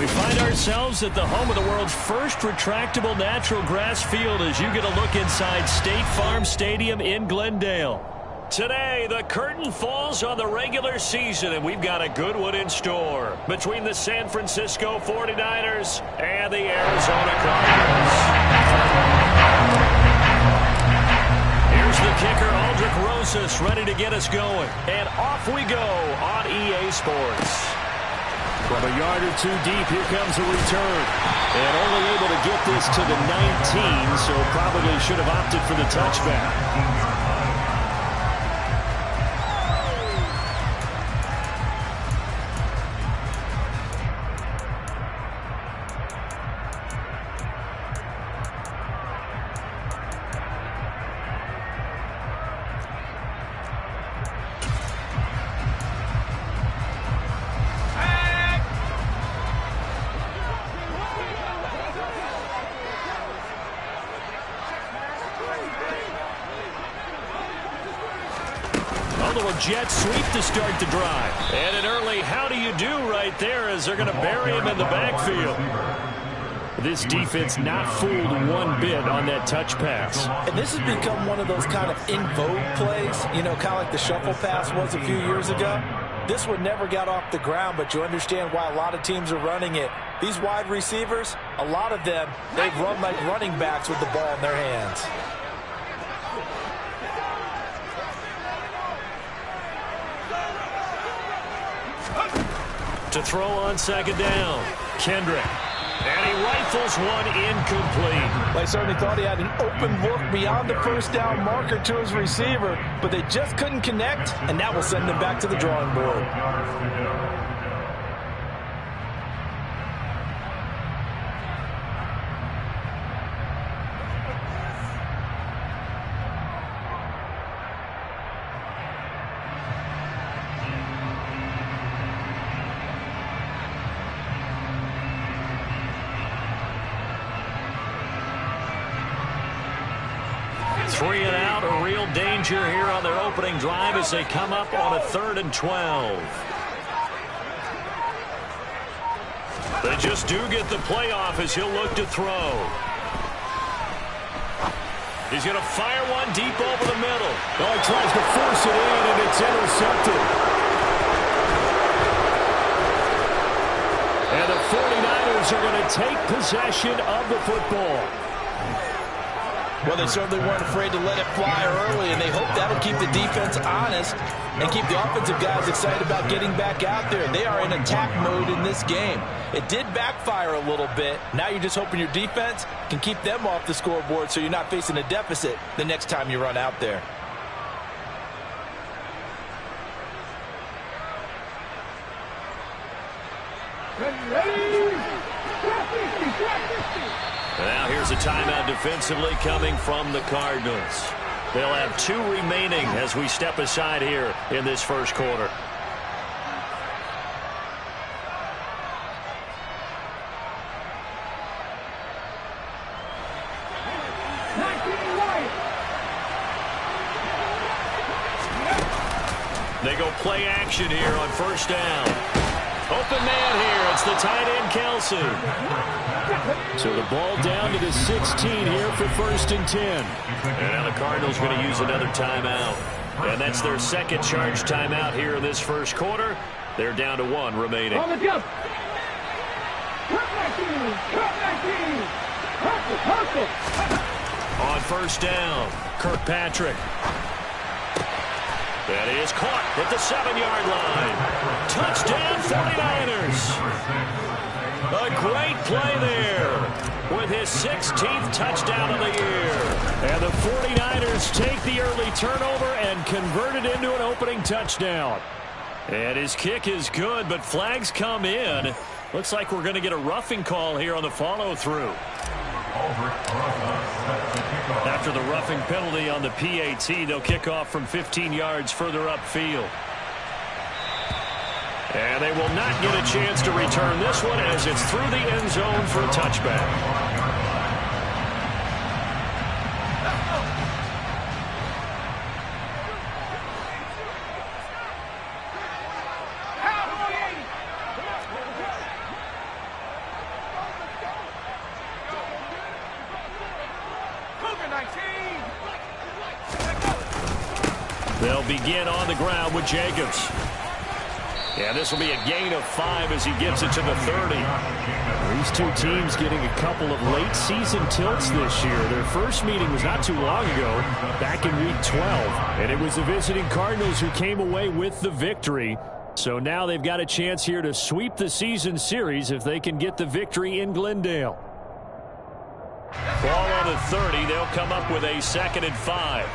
We find ourselves at the home of the world's first retractable natural grass field as you get a look inside State Farm Stadium in Glendale. Today, the curtain falls on the regular season, and we've got a good one in store between the San Francisco 49ers and the Arizona Cardinals. Here's the kicker, Aldrick Rosas, ready to get us going. And off we go on EA Sports. From a yard or two deep, here comes a return. And only able to get this to the 19, so probably should have opted for the touchback. Jet sweep to start the drive. And an early how do you do right there as they're going to bury him in the backfield. This defense not fooled one bit on that touch pass. And this has become one of those kind of in vogue plays, you know, kind of like the shuffle pass was a few years ago. This one never got off the ground, but you understand why a lot of teams are running it. These wide receivers, a lot of them, they've run like running backs with the ball in their hands. To throw on second down, Kendrick. And he rifles one incomplete. They certainly thought he had an open look beyond the first down marker to his receiver, but they just couldn't connect, and that will send them back to the drawing board. Three and out, a real danger here on their opening drive as they come up on a 3rd and 12. They just do get the playoff as he'll look to throw. He's going to fire one deep over the middle. Oh, he tries to force it in, and it's intercepted. And the 49ers are going to take possession of the football. Well, they certainly weren't afraid to let it fly early, and they hope that'll keep the defense honest and keep the offensive guys excited about getting back out there. They are in attack mode in this game. It did backfire a little bit. Now you're just hoping your defense can keep them off the scoreboard so you're not facing a deficit the next time you run out there. Now here's a timeout defensively coming from the Cardinals. They'll have 2 remaining as we step aside here in this first quarter. They go play action here on first down. Open man here. It's the tight end, Kelsey. So the ball down to the 16 here for 1st and 10. And now the Cardinals going to use another timeout. And that's their second charge timeout here in this first quarter. They're down to 1 remaining. On first down, Kirkpatrick. That is caught at the 7-yard line. Touchdown, 49ers. A great play there with his 16th touchdown of the year. And the 49ers take the early turnover and convert it into an opening touchdown. And his kick is good, but flags come in. Looks like we're going to get a roughing call here on the follow-through. After the roughing penalty on the PAT, they'll kick off from 15 yards further upfield. And they will not get a chance to return this one as it's through the end zone for a touchback. They'll begin on the ground with Jacobs. And this will be a gain of 5 as he gets it to the 30. These two teams getting a couple of late season tilts this year. Their first meeting was not too long ago, back in week 12. And it was the visiting Cardinals who came away with the victory. So now they've got a chance here to sweep the season series if they can get the victory in Glendale. Ball on the 30. They'll come up with a 2nd and 5.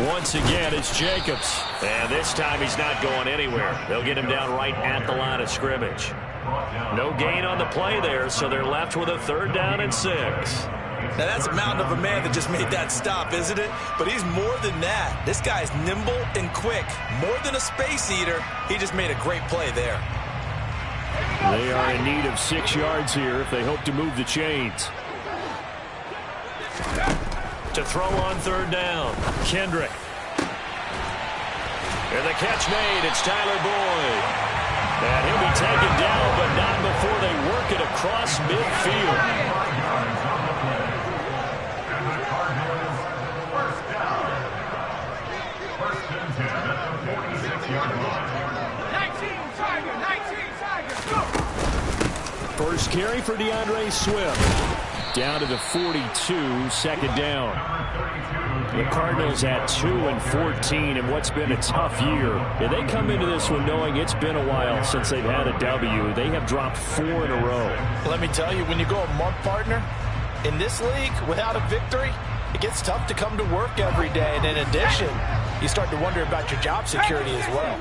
Once again, it's Jacobs. And this time he's not going anywhere. They'll get him down right at the line of scrimmage. No gain on the play there, so they're left with a 3rd down and 6. Now, that's a mountain of a man that just made that stop, isn't it? But he's more than that. This guy's nimble and quick. More than a space eater. He just made a great play there. They are in need of 6 yards here if they hope to move the chains. To throw on 3rd down, Kendrick. And the catch made, it's Tyler Boyd. And he'll be taken down, but not before they work it across midfield. First carry for DeAndre Swift. Down to the 42, 2nd down. The Cardinals at 2-14 in what's been a tough year. And they come into this one knowing it's been a while since they've had a W. They have dropped 4 in a row. Let me tell you, when you go a month, partner, in this league, without a victory, it gets tough to come to work every day. And in addition, you start to wonder about your job security as well.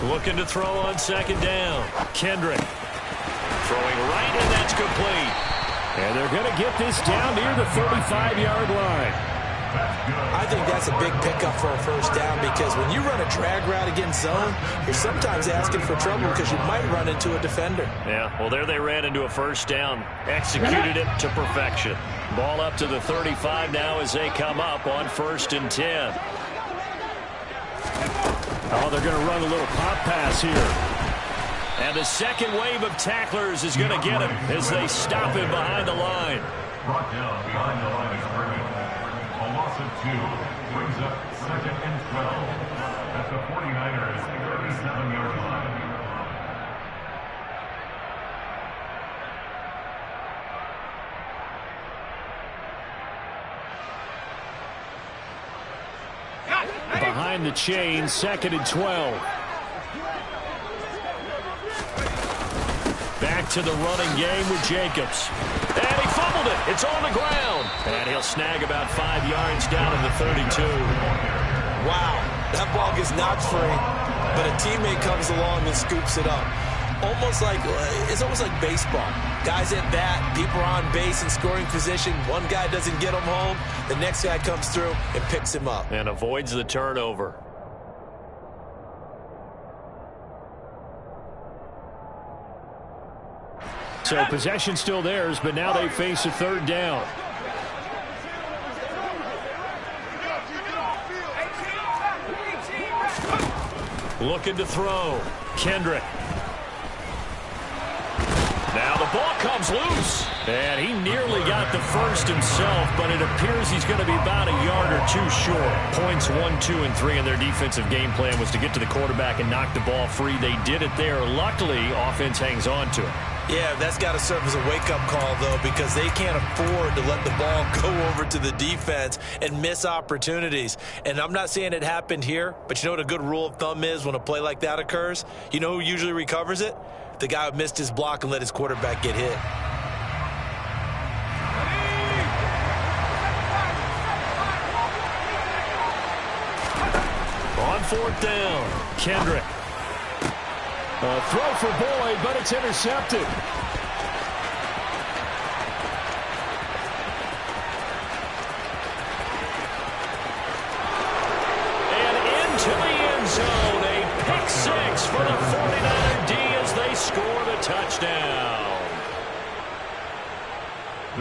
Looking to throw on 2nd down. Kendrick. Throwing right, and that's complete. And they're going to get this down near the 35-yard line. I think that's a big pickup for a 1st down because when you run a drag route against zone, you're sometimes asking for trouble because you might run into a defender. Yeah, well, there they ran into a 1st down. Executed it to perfection. Ball up to the 35 now as they come up on 1st and 10. Oh, they're going to run a little pop pass here. And the second wave of tacklers is going to get him as they stop him behind the line. Brought down behind the line of scrimmage. A loss of 2 brings up 2nd and 12 at the 49ers 37-yard line. Behind the chain, 2nd and 12. Back to the running game with Jacobs. And he fumbled it. It's on the ground. And he'll snag about 5 yards down in the 32. Wow, that ball gets knocked free, but a teammate comes along and scoops it up. It's almost like baseball. Guys at bat, people are on base in scoring position. One guy doesn't get him home. The next guy comes through and picks him up. And avoids the turnover. So possession still theirs, but now they face a 3rd down. Looking to throw. Kendrick. Now the ball comes loose. And he nearly got the 1st himself, but it appears he's going to be about a yard or 2 short. Points 1, 2, and 3 in their defensive game plan was to get to the quarterback and knock the ball free. They did it there. Luckily, offense hangs on to it. Yeah, that's got to serve as a wake-up call, though, because they can't afford to let the ball go over to the defense and miss opportunities. And I'm not saying it happened here, but you know what a good rule of thumb is when a play like that occurs? You know who usually recovers it? The guy who missed his block and let his quarterback get hit. On 4th down, Kendrick. A throw for Boyd, but it's intercepted. And into the end zone, a pick 6 for the 49er D as they score the touchdown.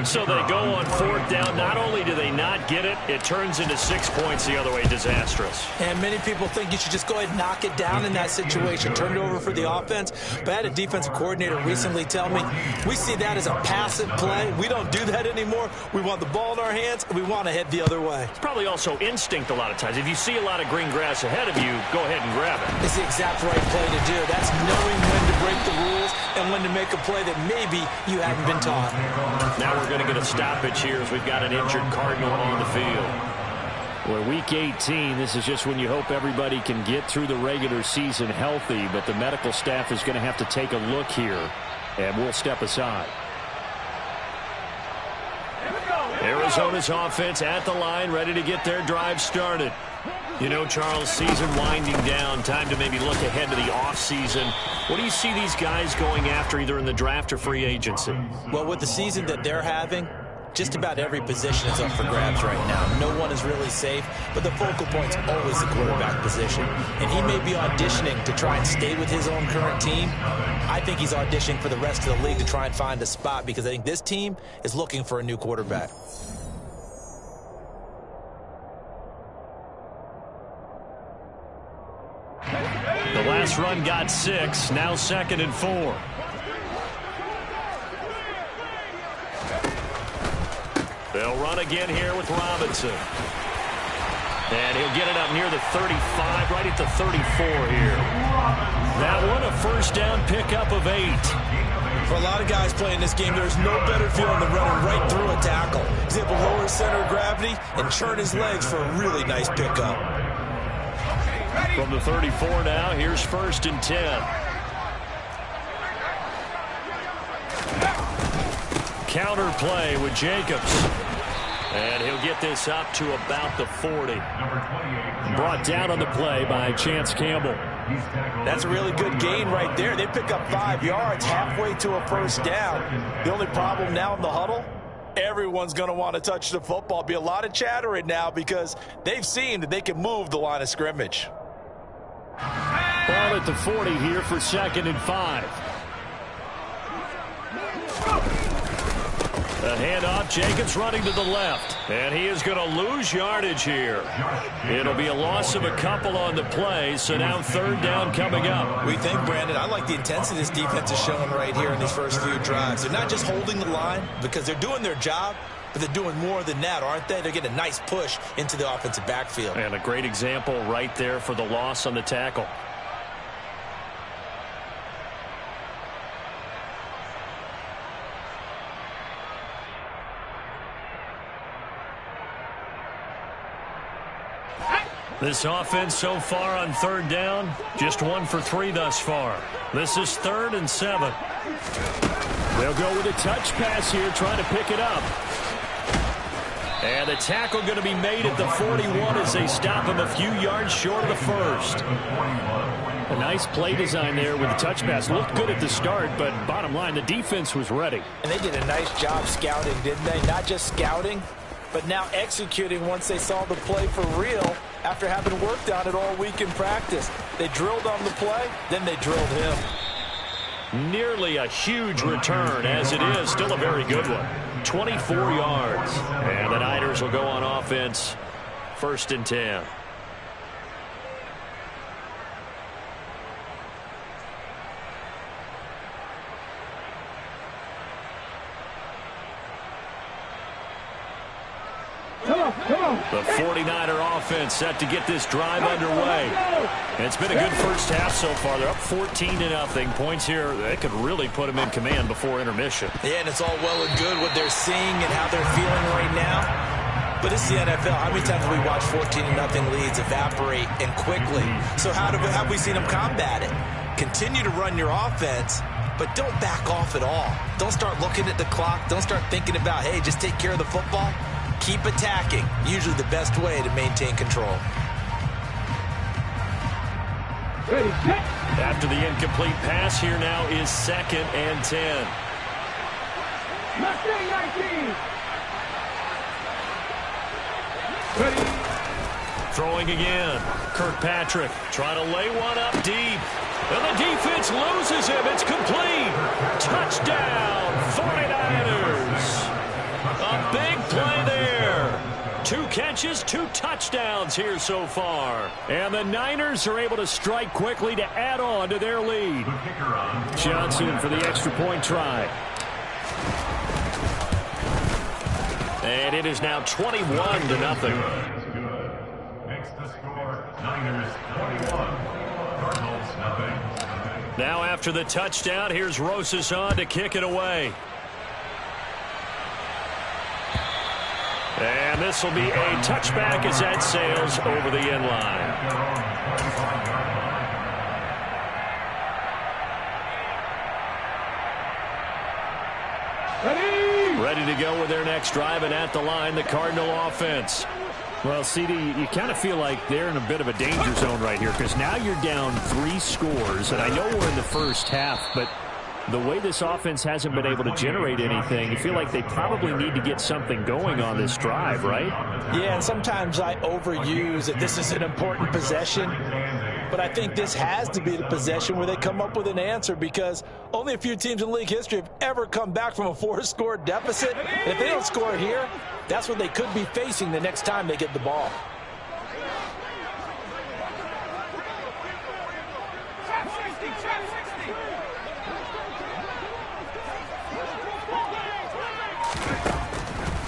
So they go on fourth down. Not only do they not get it, it turns into 6 points the other way. Disastrous. And many people think you should just go ahead and knock it down in that situation, turn it over for the offense. But I had a defensive coordinator recently tell me, we see that as a passive play. We don't do that anymore. We want the ball in our hands, and we want to head the other way. It's probably also instinct a lot of times. If you see a lot of green grass ahead of you, go ahead and grab it. It's the exact right play to do. That's knowing when to break the rules and when to make a play that maybe you haven't been taught. Now we're going to get a stoppage here as we've got an injured Cardinal on the field. Well, week 18, this is just when you hope everybody can get through the regular season healthy, but the medical staff is going to have to take a look here, and we'll step aside. Arizona's offense at the line, ready to get their drive started. You know, Charles, season winding down, time to maybe look ahead to the offseason. What do you see these guys going after either in the draft or free agency? Well, with the season that they're having, just about every position is up for grabs right now. No one is really safe, but the focal point's always the quarterback position. And he may be auditioning to try and stay with his own current team. I think he's auditioning for the rest of the league to try and find a spot because I think this team is looking for a new quarterback. The last run got 6, now 2nd and 4. They'll run again here with Robinson. And he'll get it up near the 35, right at the 34 here. That one, a first down pickup of 8. For a lot of guys playing this game, there's no better feeling than running right through a tackle. He's able to lower his center of gravity and churn his legs for a really nice pickup. From the 34 now, here's 1st and 10. Counter play with Jacobs. And he'll get this up to about the 40. Brought down on the play by Chance Campbell. That's a really good gain right there. They pick up 5 yards halfway to a first down. The only problem now in the huddle, everyone's going to want to touch the football. Be a lot of chattering now because they've seen that they can move the line of scrimmage. Ball at the 40 here for 2nd and 5. A handoff, Jacobs running to the left. And he is going to lose yardage here. It'll be a loss of a couple on the play, so now 3rd down coming up. We think, Brandon, I like the intensity this defense is showing right here in these first few drives. They're not just holding the line because they're doing their job, but they're doing more than that, aren't they? They're getting a nice push into the offensive backfield. And a great example right there for the loss on the tackle. This offense so far on 3rd down, just 1 for 3 thus far. This is 3rd and 7. They'll go with a touch pass here, trying to pick it up. And the tackle going to be made at the 41 as they stop him a few yards short of the 1st. A nice play design there with the touch pass. Looked good at the start, but bottom line, the defense was ready. And they did a nice job scouting, didn't they? Not just scouting, but now executing once they saw the play for real after having worked on it all week in practice. They drilled on the play, then they drilled him. Nearly a huge return, as it is. Still a very good one. 24 yards. And the Niners will go on offense. 1st and 10. The 49er offense set to get this drive underway. And it's been a good first half so far. They're up 14-0. Points here, they could really put them in command before intermission. Yeah, and it's all well and good what they're seeing and how they're feeling right now. But it's the NFL. How many times have we watched 14-0 leads evaporate and quickly? So how have we seen them combat it? Continue to run your offense, but don't back off at all. Don't start looking at the clock. Don't start thinking about, hey, just take care of the football. Keep attacking. Usually the best way to maintain control. After the incomplete pass, here now is 2nd and 10. Throwing again. Kirkpatrick trying to lay one up deep. And the defense loses him. It's complete. Touchdown, 49ers. 2 catches, 2 touchdowns here so far. And the Niners are able to strike quickly to add on to their lead. Johnson for the extra point try. And it is now 21-0. Makes the score Niners 21, Cardinals nothing. Now after the touchdown, here's Rosas on to kick it away. And this will be a touchback as that sails over the end line. Ready to go with their next drive, and at the line, the Cardinal offense. Well, CD, you kind of feel like they're in a bit of a danger zone right here because now you're down 3 scores, and I know we're in the first half, but the way this offense hasn't been able to generate anything, you feel like they probably need to get something going on this drive, right? Yeah, and sometimes I overuse that this is an important possession, but I think this has to be the possession where they come up with an answer because only a few teams in league history have ever come back from a 4-score deficit. And if they don't score here, that's what they could be facing the next time they get the ball.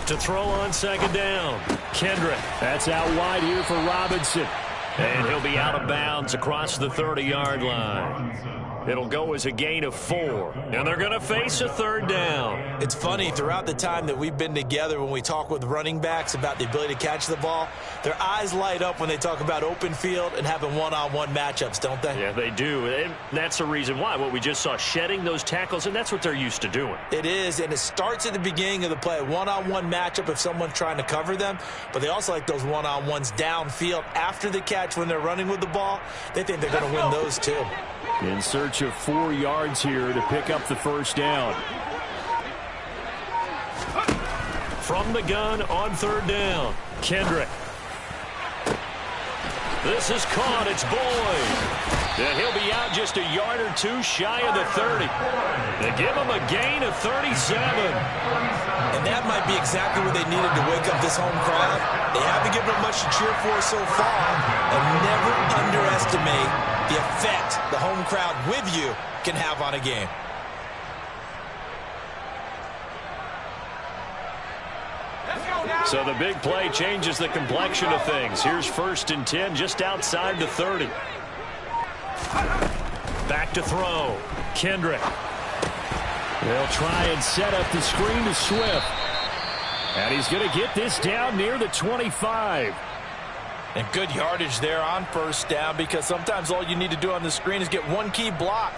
To throw on second down, Kendrick. That's out wide here for Robinson. And he'll be out of bounds across the 30-yard line. It'll go as a gain of 4. And they're going to face a 3rd down. It's funny, throughout the time that we've been together when we talk with running backs about the ability to catch the ball, their eyes light up when they talk about open field and having one-on-one matchups, don't they? Yeah, they do. And that's the reason why. What we just saw, shedding those tackles, and that's what they're used to doing. It is, and it starts at the beginning of the play. One-on-one matchup if someone's trying to cover them, but they also like those one-on-ones downfield after the catch when they're running with the ball. They think they're going to win those too. In search of 4 yards here to pick up the 1st down. From the gun on 3rd down, Kendrick. This is caught. It's Boyd. And he'll be out just a yard or 2 shy of the 30. They give him a gain of 37. And that might be exactly what they needed to wake up this home crowd. They haven't given them much to cheer for so far. And never underestimate the effect the home crowd with you can have on a game. So the big play changes the complexion of things. Here's 1st and 10 just outside the 30. Back to throw. Kendrick. They'll try and set up the screen to Swift. And he's going to get this down near the 25. And good yardage there on 1st down because sometimes all you need to do on the screen is get one key block.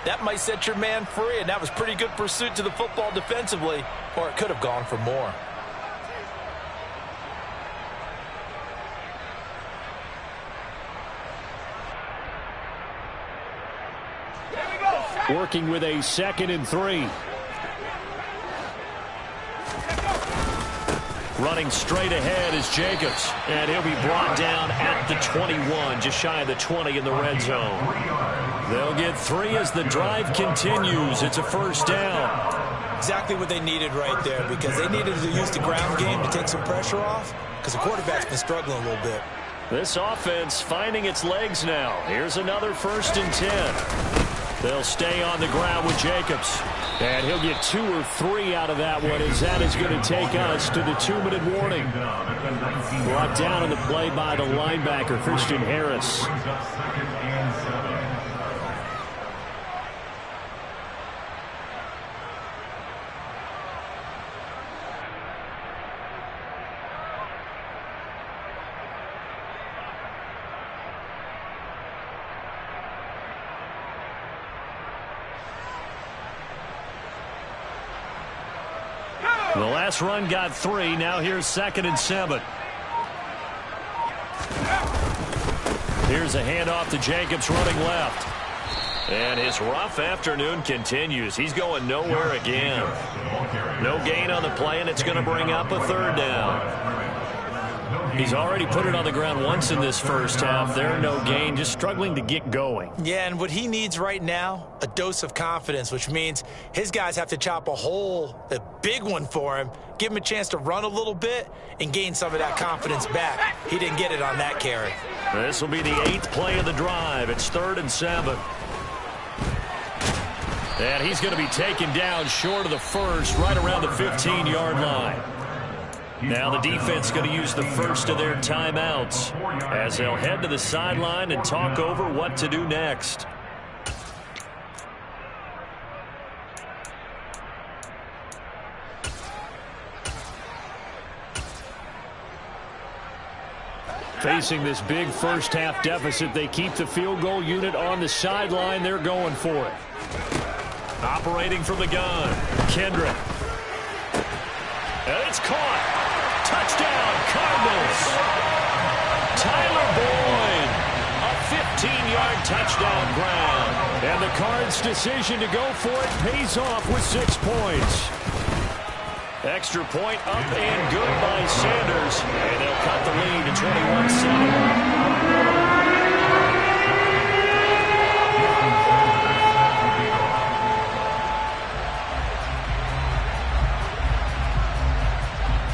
That might set your man free, and that was pretty good pursuit to the football defensively, or it could have gone for more. Working with a 2nd and 3. Running straight ahead is Jacobs. And he'll be brought down at the 21, just shy of the 20 in the red zone. They'll get 3 as the drive continues. It's a 1st down. Exactly what they needed right there because they needed to use the ground game to take some pressure off because the quarterback's been struggling a little bit. This offense finding its legs now. Here's another 1st and 10. They'll stay on the ground with Jacobs. And he'll get 2 or 3 out of that one as that is going to take us to the 2-minute warning. Brought down on the play by the linebacker, Christian Harris. The last run got 3. Now here's 2nd and 7. Here's a handoff to Jacobs running left. And his rough afternoon continues. He's going nowhere again. No gain on the play, and it's going to bring up a 3rd down. He's already put it on the ground once in this first half. They're no gain, just struggling to get going. Yeah, and what he needs right now, a dose of confidence, which means his guys have to chop a big one for him, give him a chance to run a little bit and gain some of that confidence back. He didn't get it on that carry. This will be the 8th play of the drive. It's 3rd and 7. And he's going to be taken down short of the first, right around the 15-yard line. Now the defense going to use the first of their timeouts as they'll head to the sideline and talk over what to do next. Facing this big first-half deficit, they keep the field goal unit on the sideline. They're going for it. Operating from the gun, Kendrick. And it's caught. Touchdown, Cardinals. Tyler Boyd, a 15-yard touchdown grab. And the Cards' decision to go for it pays off with 6 points. Extra point up and good by Sanders. And they'll cut the lead to 21-7.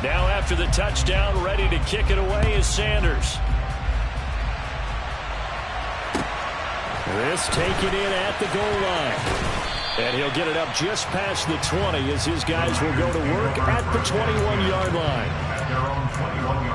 Now after the touchdown, ready to kick it away is Sanders. This taken in at the goal line. And he'll get it up just past the 20 as his guys will go to work at the 21-yard line. At their own 21-yard line.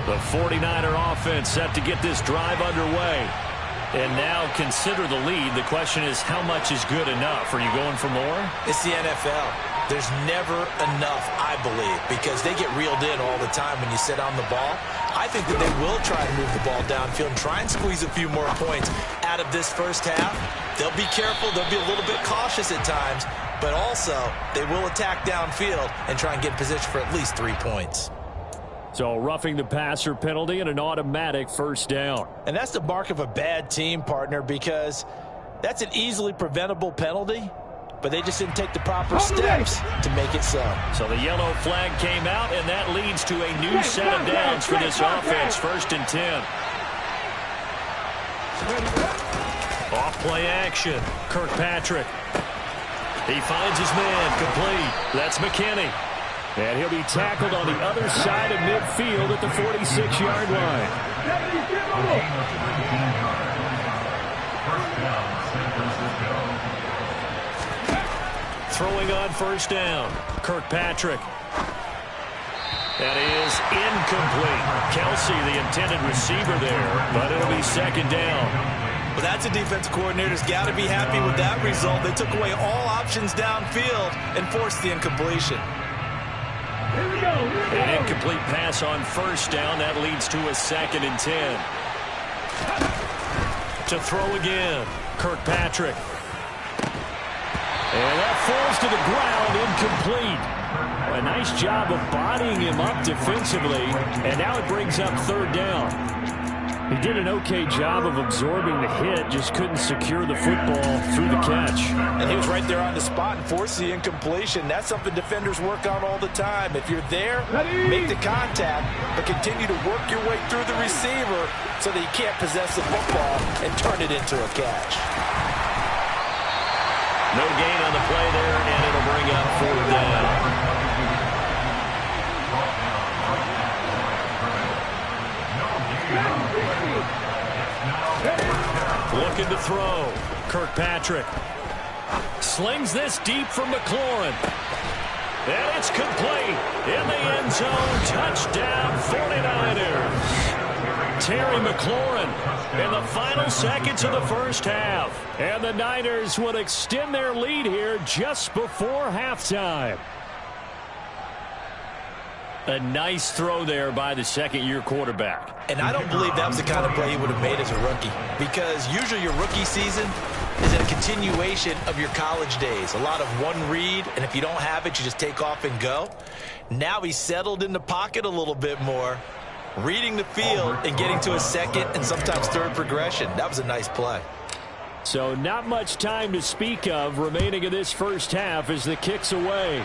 The 49er offense set to get this drive underway. And now consider the lead. The question is, how much is good enough? Are you going for more? It's the NFL. There's never enough, I believe, because they get reeled in all the time when you sit on the ball. I think that they will try to move the ball downfield and try and squeeze a few more points out of this first half. They'll be careful. They'll be a little bit cautious at times, but also they will attack downfield and try and get in position for at least 3 points. So roughing the passer penalty and an automatic first down. And that's the mark of a bad team, partner, because that's an easily preventable penalty, but they just didn't take the proper steps to make it so. So the yellow flag came out, and that leads to a new set of downs for this offense. 1st and 10. Off play action. Kirkpatrick. He finds his man complete. That's McKinney. And he'll be tackled on the other side of midfield at the 46-yard line. Throwing on first down. Kirkpatrick. That is incomplete. Kelsey, the intended receiver there, but it'll be 2nd down. Well, that's a defense coordinator's got to be happy with that result. They took away all options downfield and forced the incompletion. An incomplete pass on first down. That leads to a 2nd and 10. To throw again. Kirkpatrick. And that falls to the ground, incomplete. A nice job of bodying him up defensively. And now it brings up 3rd down. He did an okay job of absorbing the hit, just couldn't secure the football through the catch. And he was right there on the spot and forced the incompletion. That's something defenders work on all the time. If you're there, make the contact, but continue to work your way through the receiver so that you can't possess the football and turn it into a catch. No gain on the play there, and it'll bring up 4th down. Looking to throw. Kirkpatrick slings this deep from McLaurin. And it's complete. In the end zone. Touchdown 49ers. Terry McLaurin in the final seconds of the first half. And the Niners will extend their lead here just before halftime. A nice throw there by the second-year quarterback. And I don't believe that was the kind of play he would have made as a rookie, because usually your rookie season is a continuation of your college days. A lot of one read, and if you don't have it, you just take off and go. Now he's settled in the pocket a little bit more, reading the field and getting to a second and sometimes third progression. That was a nice play. So not much time to speak of remaining in this first half as the kick's away.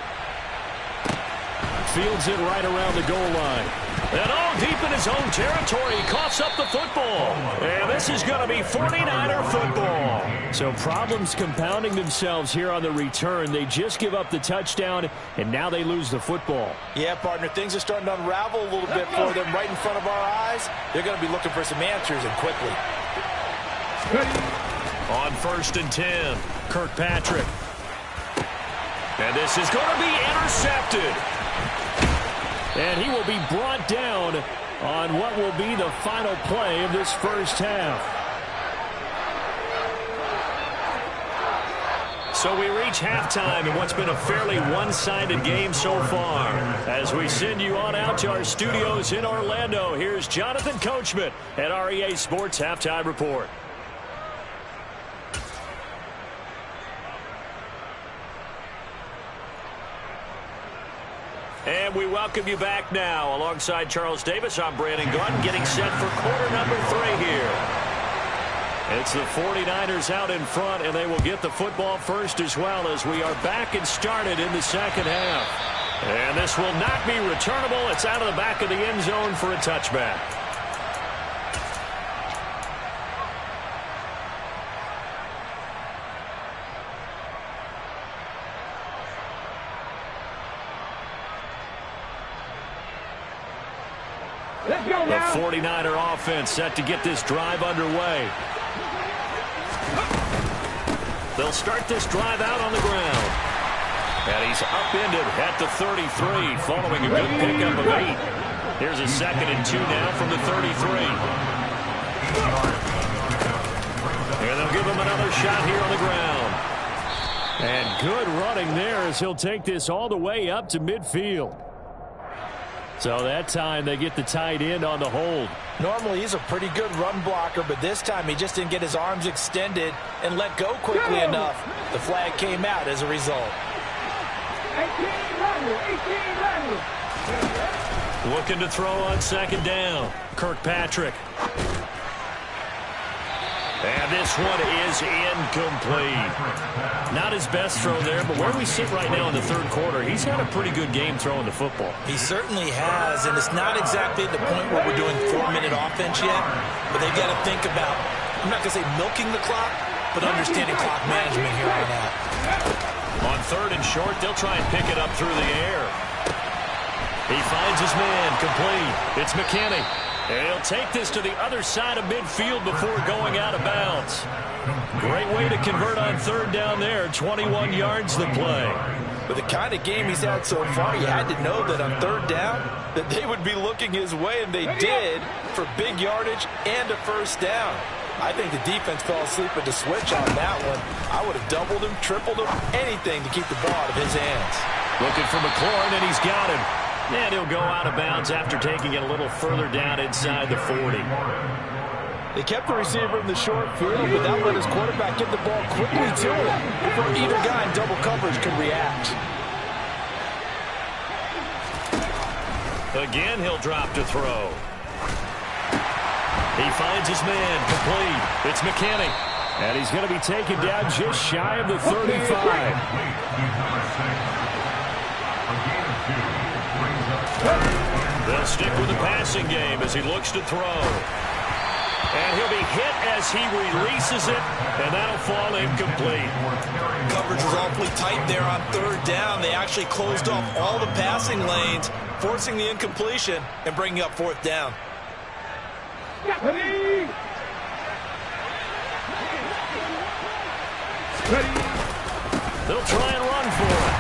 Fields it right around the goal line. And deep in his own territory, he coughs up the football. And this is going to be 49er football. So problems compounding themselves here on the return. They just give up the touchdown, and now they lose the football. Yeah, partner, things are starting to unravel a little bit for them right in front of our eyes. They're going to be looking for some answers, and quickly. On 1st and 10, Kirkpatrick. And this is going to be intercepted. And he will be brought down on what will be the final play of this first half. So we reach halftime in what's been a fairly one-sided game so far. As we send you on out to our studios in Orlando, here's Jonathan Coachman at REA Sports Halftime Report. And we welcome you back now. Alongside Charles Davis, I'm Brandon Gaudin, getting set for quarter number 3 here. It's the 49ers out in front, and they will get the football first as well as we are back and started in the second half. And this will not be returnable. It's out of the back of the end zone for a touchback. The 49er offense set to get this drive underway. They'll start this drive out on the ground. And he's upended at the 33 following a good pickup of 8. Here's a 2nd and 2 now from the 33. And they'll give him another shot here on the ground. And good running there as he'll take this all the way up to midfield. So that time they get the tight end on the hold. Normally he's a pretty good run blocker, but this time he just didn't get his arms extended and let go quickly enough. The flag came out as a result. Looking to throw on 2nd down. Kirkpatrick. And this one is incomplete. Not his best throw there, but where we sit right now in the 3rd quarter, he's had a pretty good game throwing the football. He certainly has, and it's not exactly at the point where we're doing 4-minute offense yet, but they've got to think about, I'm not going to say milking the clock, but understanding clock management here on out. On 3rd and short, they'll try and pick it up through the air. He finds his man, complete. It's McKinney. And he'll take this to the other side of midfield before going out of bounds. Great way to convert on 3rd down there. 21 yards the play. With the kind of game he's had so far, you had to know that on 3rd down that they would be looking his way, and they did, for big yardage and a 1st down. I think the defense fell asleep at the switch on that one. I would have doubled him, tripled him, anything to keep the ball out of his hands. Looking for McLaurin, and he's got him. And he'll go out of bounds after taking it a little further down inside the 40. They kept the receiver in the short field, but that let his quarterback get the ball quickly to him before either guy in double coverage could react. Again, he'll drop to throw. He finds his man, complete. It's McKinney. And he's going to be taken down just shy of the 35. They'll stick with the passing game as he looks to throw. And he'll be hit as he releases it, and that'll fall incomplete. Coverage was awfully tight there on 3rd down. They actually closed off all the passing lanes, forcing the incompletion and bringing up 4th down. They'll try and run for it.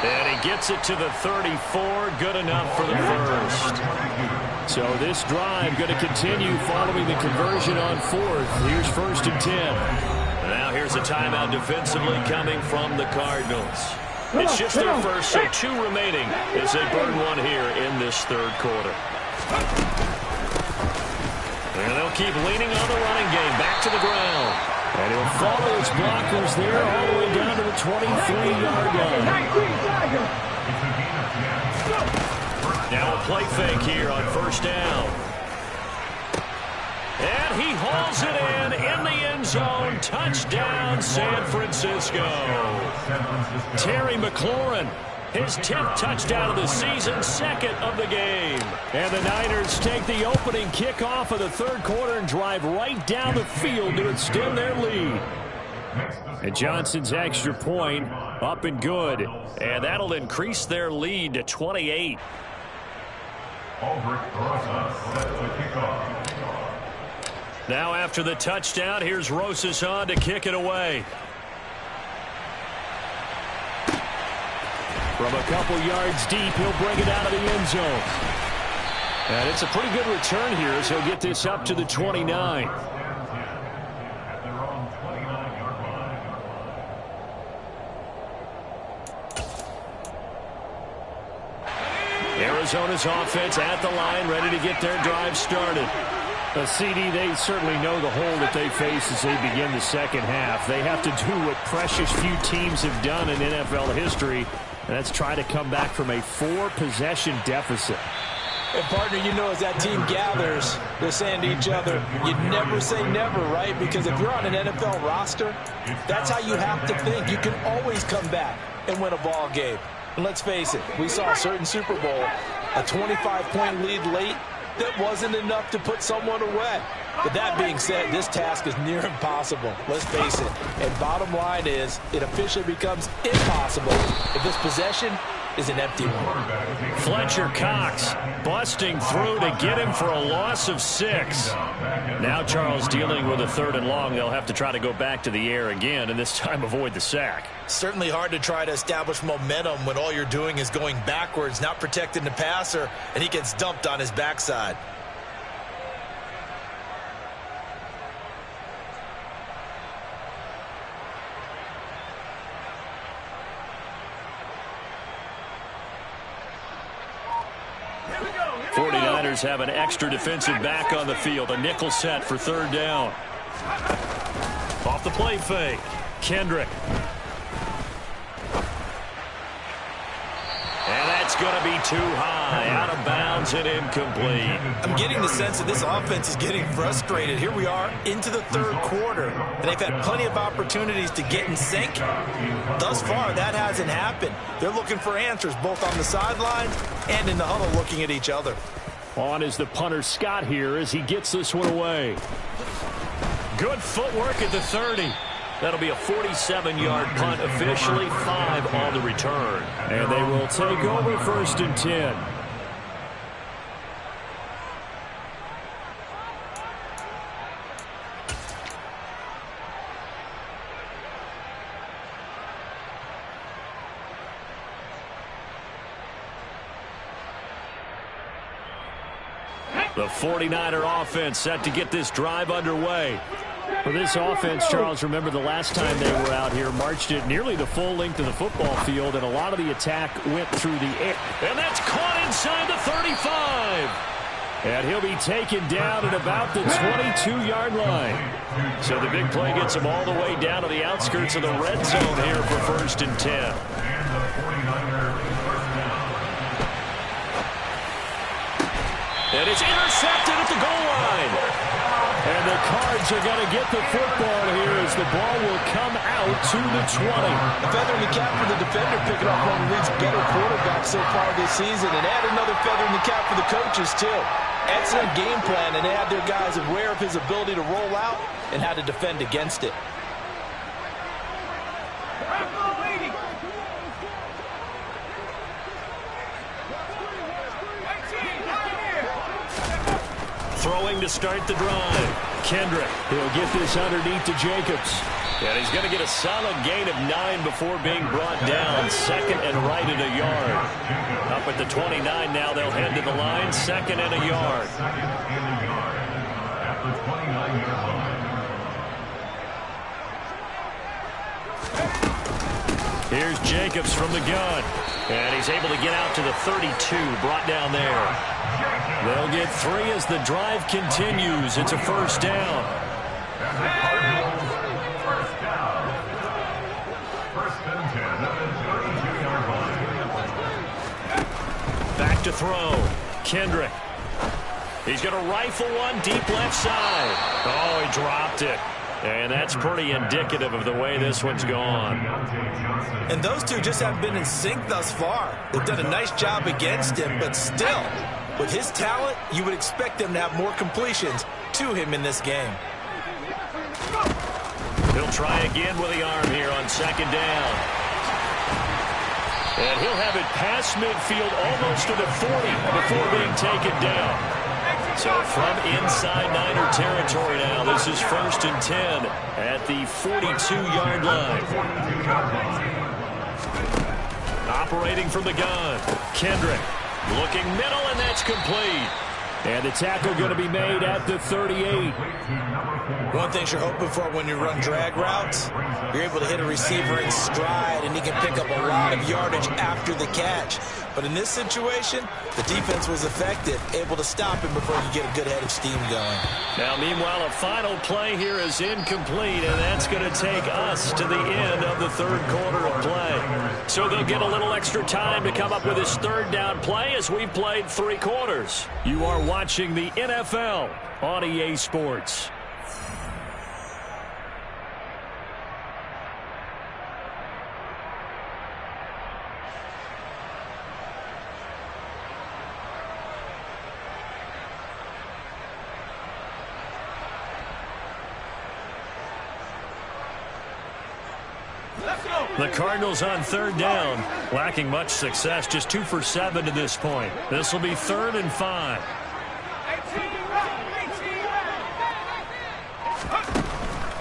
And he gets it to the 34. Good enough for the 1st. So this drive going to continue following the conversion on 4th. Here's 1st and 10. Now here's a timeout defensively coming from the Cardinals. It's just their first, so 2 remaining as they burn one here in this third quarter. And they'll keep leaning on the running game. Back to the ground. And he'll follow his blockers there all the way down to the 23-yard line. Now a play fake here on first down. And he hauls it in the end zone. Touchdown, San Francisco. Terry McLaurin, his 10th touchdown of the season, 2nd of the game. And the Niners take the opening kickoff of the third quarter and drive right down the field to extend their lead. And Johnson's extra point up and good. And that'll increase their lead to 28. Aldrich Rosas set the kickoff. Now after the touchdown, here's Rosas on to kick it away. From a couple yards deep, he'll bring it out of the end zone. And it's a pretty good return here as he'll get this up to the 29. At their own 29-yard line. Arizona's offense at the line, ready to get their drive started. A CD, they certainly know the hole that they face as they begin the second half. They have to do what precious few teams have done in NFL history, and that's try to come back from a 4-possession deficit. And partner, you know, as that team gathers, they're saying to each other, you never say never, right? Because if you're on an NFL roster, that's how you have to think. You can always come back and win a ball game. And let's face it, we saw a certain Super Bowl, a 25-point lead late, that wasn't enough to put someone away. But that being said, this task is near impossible. Let's face it. And bottom line is, it officially becomes impossible if this possession is an empty one. Fletcher Cox busting through to get him for a loss of 6. Now Charles dealing with a 3rd and long. They'll have to try to go back to the air again, and this time avoid the sack. Certainly hard to try to establish momentum when all you're doing is going backwards, not protecting the passer, and he gets dumped on his backside. Have an extra defensive back on the field. A nickel set for 3rd down. Off the play fake. Kendrick. And that's going to be too high. Out of bounds and incomplete. I'm getting the sense that this offense is getting frustrated. Here we are into the third quarter, and they've had plenty of opportunities to get in sync. Thus far, that hasn't happened. They're looking for answers both on the sidelines and in the huddle looking at each other. On is the punter Scott here as he gets this one away. Good footwork at the 30. That'll be a 47-yard punt, officially 5 on the return. And they will take over 1st and 10. The 49er offense set to get this drive underway. For this offense, Charles, remember the last time they were out here, marched it nearly the full length of the football field, and a lot of the attack went through the air. And that's caught inside the 35. And he'll be taken down at about the 22-yard line. So the big play gets him all the way down to the outskirts of the red zone here for 1st and 10. And the 49ers first down. And it's intercepted at the goal line. And the Cards are going to get the football here as the ball will come out to the 20. A feather in the cap for the defender, picking up one of the league's better quarterbacks so far this season. And add another feather in the cap for the coaches, too. Excellent game plan, and they had their guys aware of his ability to roll out and how to defend against it. Throwing to start the drive. Kendrick. He'll get this underneath to Jacobs. And he's going to get a solid gain of 9 before being brought down. 2nd and right at a yard. Up at the 29 now, they'll head to the line. 2nd and a yard. 2nd and a yard at the 29-yard line. Here's Jacobs from the gun. And he's able to get out to the 32, brought down there. They'll get 3 as the drive continues. It's a first down. First down. First and 10 at the 32-yard line. Back to throw. Kendrick. He's going to rifle one deep left side. Oh, he dropped it. And that's pretty indicative of the way this one's gone. And those two just haven't been in sync thus far. They've done a nice job against him, but still, with his talent, you would expect them to have more completions to him in this game. He'll try again with the arm here on second down. And he'll have it past midfield almost to the 40 before being taken down. So from inside Niner territory now, this is first and 10 at the 42-yard line. Operating from the gun, Kendrick looking middle, and that's complete. And the tackle going to be made at the 38. One thing you're hoping for when you run drag routes, you're able to hit a receiver in stride, and he can pick up a lot of yardage after the catch. But in this situation, the defense was effective, able to stop him before you get a good head of steam going. Now, meanwhile, a final play here is incomplete, and that's going to take us to the end of the third quarter of play. So they'll get a little extra time to come up with this third down play as we've played 3 quarters. You are watching the NFL on EA Sports. The Cardinals on third down, lacking much success, just 2 for 7 to this point. This will be 3rd and 5.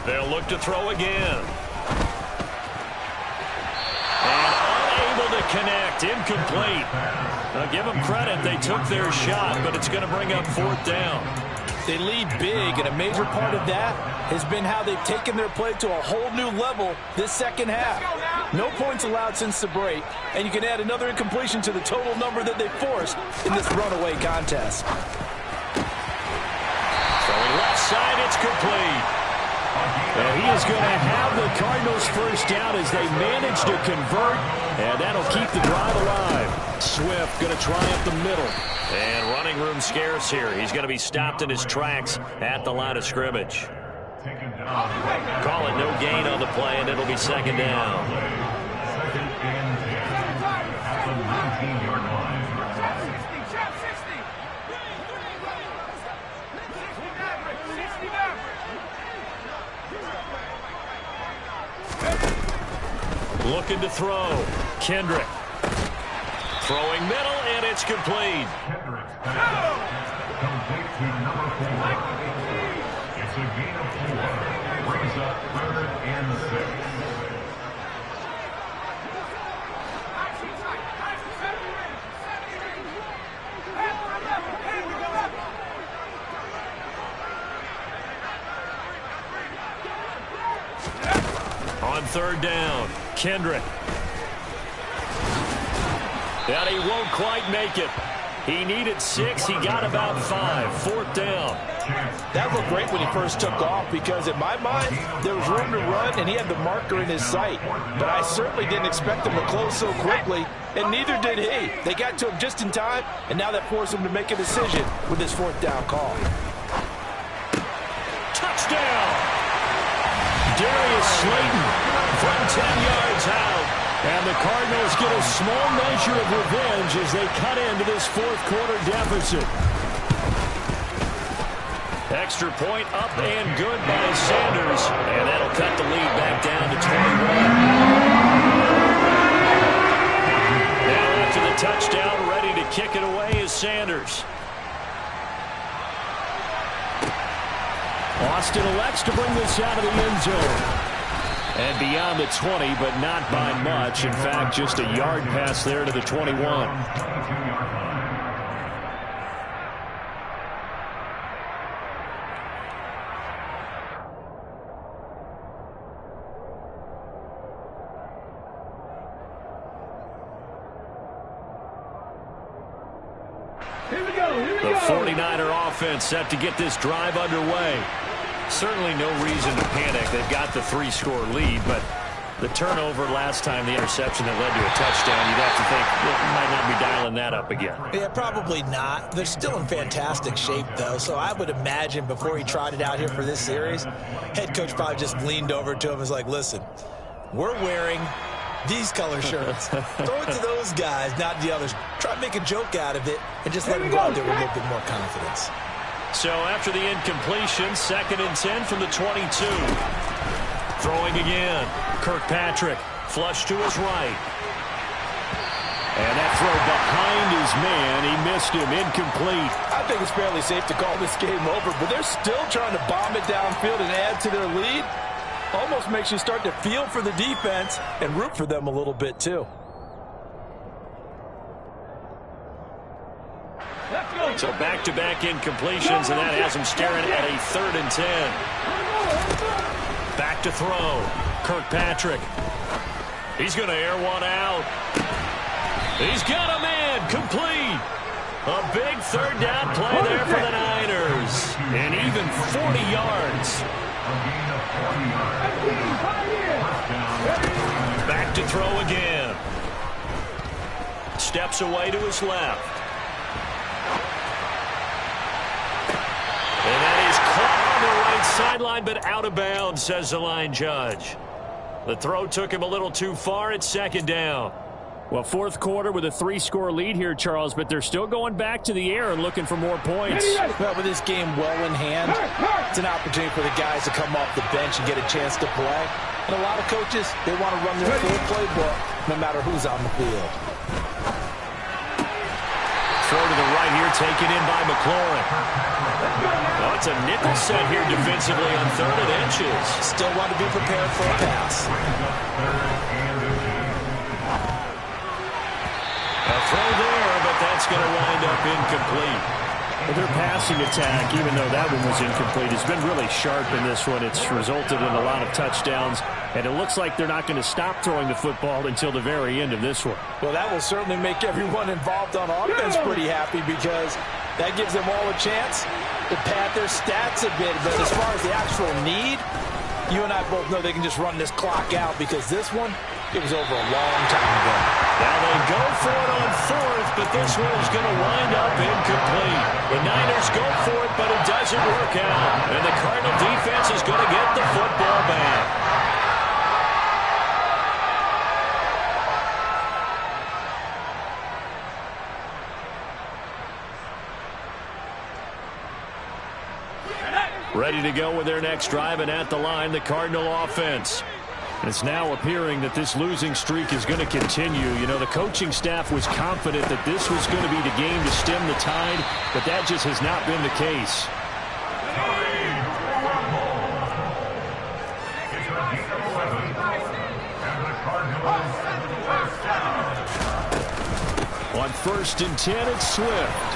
They'll look to throw again. And unable to connect, incomplete. Now give them credit, they took their shot, but it's going to bring up 4th down. They lead big, and a major part of that has been how they've taken their play to a whole new level this second half. No points allowed since the break, and you can add another incompletion to the total number that they forced in this runaway contest. Throwing left side, it's complete. And he is going to have the Cardinals first down as they manage to convert, and that'll keep the drive alive. Swift going to try up the middle. And running room scarce here. He's going to be stopped in his tracks at the line of scrimmage. Call it no gain on the play, and it'll be 2nd down. 2nd and 10 at the 19-yard line. Looking to throw. Kendrick. Throwing middle, and it's complete. Kendrick's pass complete to number 4. It's a gain of 4. Brings up 3rd and 6. On 3rd down, Kendrick. And he won't quite make it. He needed 6. He got about 5. 4th down. That looked great when he first took off because, in my mind, there was room to run, and he had the marker in his sight. But I certainly didn't expect him to close so quickly, and neither did he. They got to him just in time, and now that forced him to make a decision with his 4th down call. Touchdown! Darius Slayton from 10 yards out. And the Cardinals get a small measure of revenge as they cut into this 4th quarter deficit. Extra point up and good by Sanders. And that'll cut the lead back down to 21. Now after the touchdown, ready to kick it away is Sanders. Austin elects to bring this out of the end zone. And beyond the 20, but not by much. In fact, just a yard pass there to the 21. 49er offense set to get this drive underway. Certainly no reason to panic. They've got the 3-score lead, but the turnover last time, the interception that led to a touchdown, you'd have to think they might not be dialing that up again. Yeah, probably not. They're still in fantastic shape, though, so I would imagine before he trotted out here for this series, head coach probably just leaned over to him and was like, listen, we're wearing these color shirts. Throw it to those guys, not the others. Try to make a joke out of it and just let them go out there with a little bit more confidence. So after the incompletion, 2nd and 10 from the 22. Throwing again. Kirkpatrick, flush to his right. And that throw behind his man. He missed him. Incomplete. I think it's fairly safe to call this game over, but they're still trying to bomb it downfield and add to their lead. Almost makes you start to feel for the defense and root for them a little bit, too. So back-to-back incompletions, and that has him staring at a 3rd and 10. Back to throw. Kirkpatrick. He's going to air one out. He's got a man. Complete. A big 3rd down play there for the Niners. And even 40 yards. Back to throw again. Steps away to his left. And that is caught on the right sideline, but out of bounds, says the line judge. The throw took him a little too far. It's 2nd down. Well, 4th quarter with a 3-score lead here, Charles, but they're still going back to the air and looking for more points. Well, with this game well in hand, it's an opportunity for the guys to come off the bench and get a chance to play. And a lot of coaches, they want to run their full playbook no matter who's on the field. Throw to the right here, taken in by McLaurin. Oh, it's a nickel set here defensively on 3rd and inches. Still want to be prepared for a pass. A throw there, but that's going to wind up incomplete. Well, their passing attack, even though that one was incomplete, has been really sharp in this one. It's resulted in a lot of touchdowns, and it looks like they're not going to stop throwing the football until the very end of this one. Well, that will certainly make everyone involved on offense pretty happy because that gives them all a chance to pad their stats a bit. But as far as the actual need, you and I both know they can just run this clock out because this one, it was over a long time ago. Now they go for it on 4th, but this one is going to wind up incomplete. The Niners go for it, but it doesn't work out. And the Cardinal defense is going to get the football back. Ready to go with their next drive, and at the line, the Cardinal offense. It's now appearing that this losing streak is going to continue. You know, the coaching staff was confident that this was going to be the game to stem the tide, but that just has not been the case. On 1st and 10, it's Swift.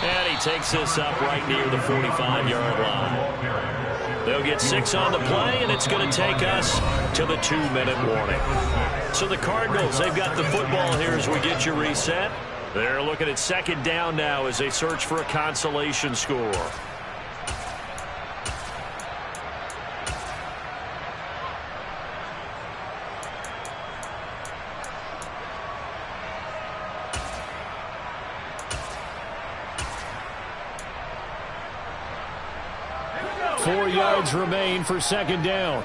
And he takes this up right near the 45-yard line. They'll get 6 on the play, and it's going to take us to the 2-minute warning. So the Cardinals, they've got the football here as we get you reset. They're looking at 2nd down now as they search for a consolation score. Four yards remain for 2nd down.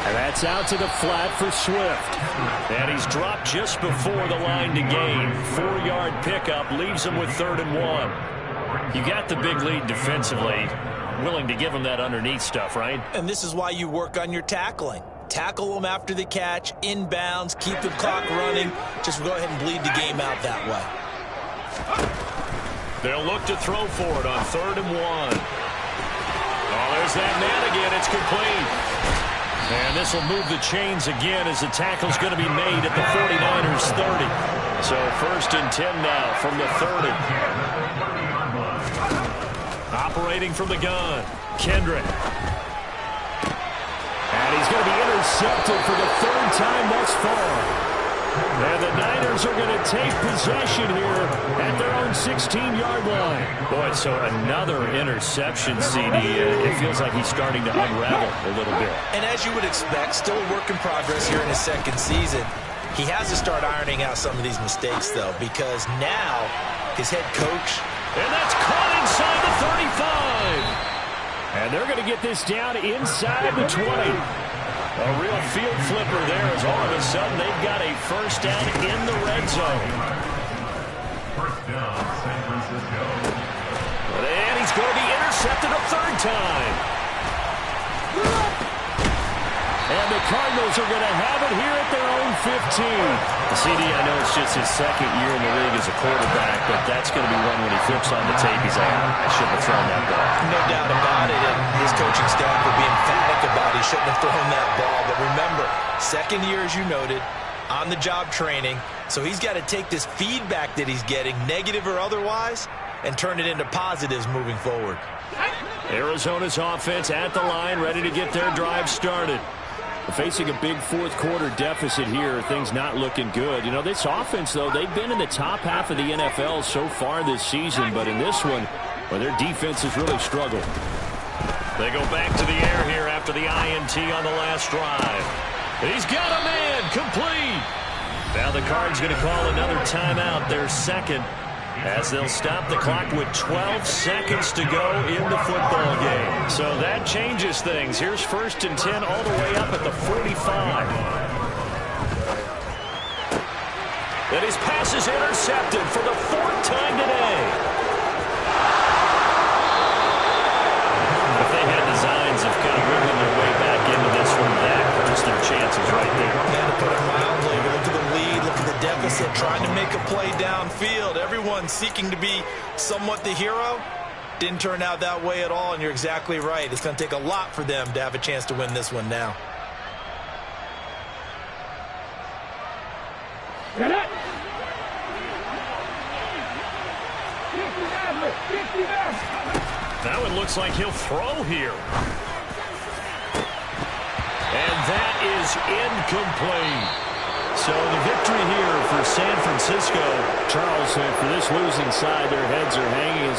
And that's out to the flat for Swift. And he's dropped just before the line to gain. 4-yard pickup leaves him with 3rd and 1. You got the big lead defensively. Willing to give him that underneath stuff, right? And this is why you work on your tackling. Tackle them after the catch, inbounds, keep the clock running. Just go ahead and bleed the game out that way. They'll look to throw for it on 3rd and 1. Oh, there's that man again. It's complete. And this will move the chains again as the tackle's going to be made at the 49ers 30. So 1st and 10 now from the 30. Operating from the gun, Kendrick. And he's going to be intercepted intercepted for the third time thus far. And the Niners are going to take possession here at their own 16-yard line. Boy, so another interception, CD. It feels like he's starting to unravel a little bit. And as you would expect, still a work in progress here in his second season. He has to start ironing out some of these mistakes, though, because now his head coach. And that's caught inside the 35. And they're going to get this down inside the 20. A real field flipper there as all of a sudden they've got a first down in the red zone. First down, San Francisco. And he's going to be intercepted a third time. And the Cardinals are going to have it here at their own 15. CD, I know it's just his second year in the league as a quarterback, but that's going to be one when he flips on the tape. He's like, I shouldn't have thrown that ball. No doubt about it, and his coaching staff will be emphatic about he shouldn't have thrown that ball. But remember, second year, as you noted, on-the-job training, so he's got to take this feedback that he's getting, negative or otherwise, and turn it into positives moving forward. Arizona's offense at the line, ready to get their drive started. Facing a big fourth-quarter deficit here, things not looking good. You know, this offense, though, they've been in the top half of the NFL so far this season, but in this one, well, their defense has really struggled. They go back to the air here after the INT on the last drive. He's got a man, complete. Now the Cards going to call another timeout, their second, as they'll stop the clock with 12 seconds to go in the football game. So that changes things. Here's 1st and 10 all the way up at the 45. And his pass is intercepted for the 4th time today. If they had designs of kind of wiggling their way back into this one, that hurts their chances right there. And to put it mildly, look at the lead, look at the deficit, trying to make a play downfield. Everyone seeking to be somewhat the hero. Didn't turn out that way at all, and you're exactly right. It's going to take a lot for them to have a chance to win this one now. Now it looks like he'll throw here. And that is incomplete. So the victory here for San Francisco. Charles, for this losing side, their heads are hanging as